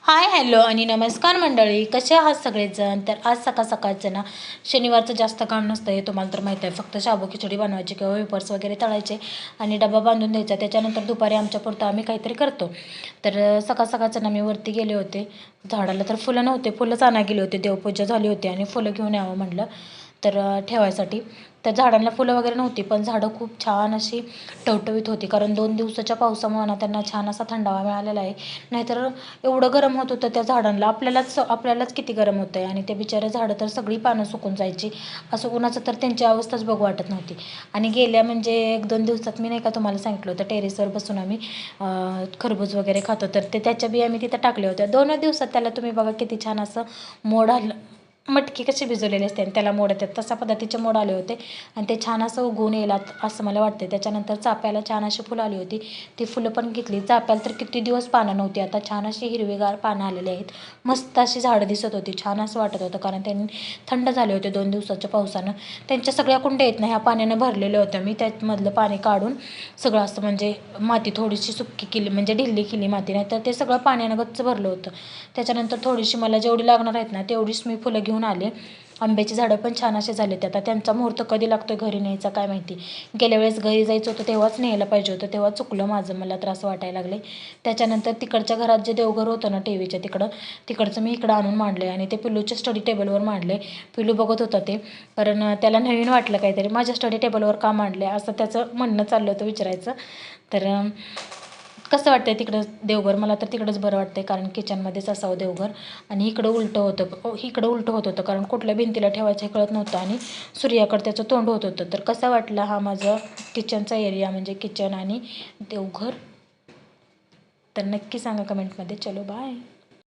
Hi hello आणि नमस्कार मंडळी, कसे आहात सगळेजण. तर आज सकाळ सकाळचं ना, शनिवारचं जास्त काम नसतं हे तुम्हाला तर माहीत आहे. फक्त शाबू खिचडी बनवायची किंवा वेपर्स वगैरे तळायचे आणि डबा बांधून द्यायचा. त्याच्यानंतर दुपारी आमच्यापुरतं आम्ही काहीतरी करतो. तर सकाळ सकाळचं ना मी वरती गेले होते झाडाला. तर फुलं नव्हते, फुलंच आणायला गेले होते. देवपूजा झाली होती आणि फुलं घेऊन यावं म्हटलं तर ठेवायसाठी. तर झाडांना फुलं वगैरे नव्हती, पण झाडं खूप छान अशी टवटवीत होती, कारण 2 दिवसाच्या पावसामुळे ना त्यांना छान असा थंडावा मिळालेला आहे. नाहीतर एवढं गरम होत होतं त्या झाडांना. आपल्यालाच किती गरम होतं आहे. आणि ते बिचारे झाडं तर सगळी पानं सुकून जायची. असं उन्हाचं तर त्यांची अवस्थाच बघू वाटत नव्हती. आणि गेल्या म्हणजे 1-2 दिवसात मी नाही का तुम्हाला सांगितलं होतं, टेरेसवर बसून आम्ही खरबूज वगैरे खातो. तर त्याच्या बिया मी तिथं टाकल्या होत्या. 2 दिवसात त्याला तुम्ही बघा किती छान असं मोड आलं. मटकी कशी भिजवलेली असते आणि त्याला मोड येतात, तशा पद्धतीचे मोड आले होते. आणि ते छान असं उगवून येईल असं मला वाटते. त्याच्यानंतर चाफ्याला छान अशी फुलं आली होती. ती फुलं पण घेतली. चाफ्याला तर किती दिवस पानं नव्हती, आता छान अशी हिरवीगार पानं आलेली आहेत. मस्त अशी झाडं दिसत होती. छान असं वाटत होतं, कारण त्यांनी थंड झाले होते 2 दिवसाच्या पावसानं. त्यांच्या सगळ्या कुंड्या आहेत ना ह्या पाण्यानं भरलेल्या होत्या. मी त्यामधलं पाणी काढून सगळं असं म्हणजे माती थोडीशी सुक्की केली, म्हणजे ढिल्ली केली माती. नाही तर ते सगळं पाण्यानं गच्च भरलं होतं. त्याच्यानंतर थोडीशी मला जेवढी लागणार आहेत ना तेवढीच मी फुलं घेऊन आले. आंब्याची झाडं पण छान असे झाले. आता त्यांचा मुहूर्त कधी लागतो घरी न्यायचा काय माहिती. गेल्या वेळेस घरी जायचं होतं तेव्हाच न्यायला पाहिजे होतं, तेव्हा चुकलं माझं. मला त्रास वाटायला लागले. त्याच्यानंतर तिकडच्या घरात जे देवघर होतं ना टीव्हीच्या तिकडचं मी इकडं आणून मांडले आणि ते पिल्लूच्या स्टडी टेबलवर मांडले. पिल्लू बघत होता ते, कारण त्याला नवीन वाटलं काहीतरी. माझ्या स्टडी टेबलवर का मांडले असं त्याचं म्हणणं चाललं होतं विचारायचं. तर कसं वाटतंय तिकडं देवघर. मला तर तिकडंच बरं वाटतंय, कारण किचनमध्येच असावं देवघर. आणि इकडं उलटं होतं, इकडं उलटं होत होतं, कारण कुठल्या भिंतीला ठेवायचं हे कळत नव्हतं आणि सूर्याकडं त्याचं तोंड होत होतं. तर कसा वाटला हा माझा किचनचा एरिया, म्हणजे किचन आणि देवघर, तर नक्की सांगा कमेंटमध्ये. चलो बाय.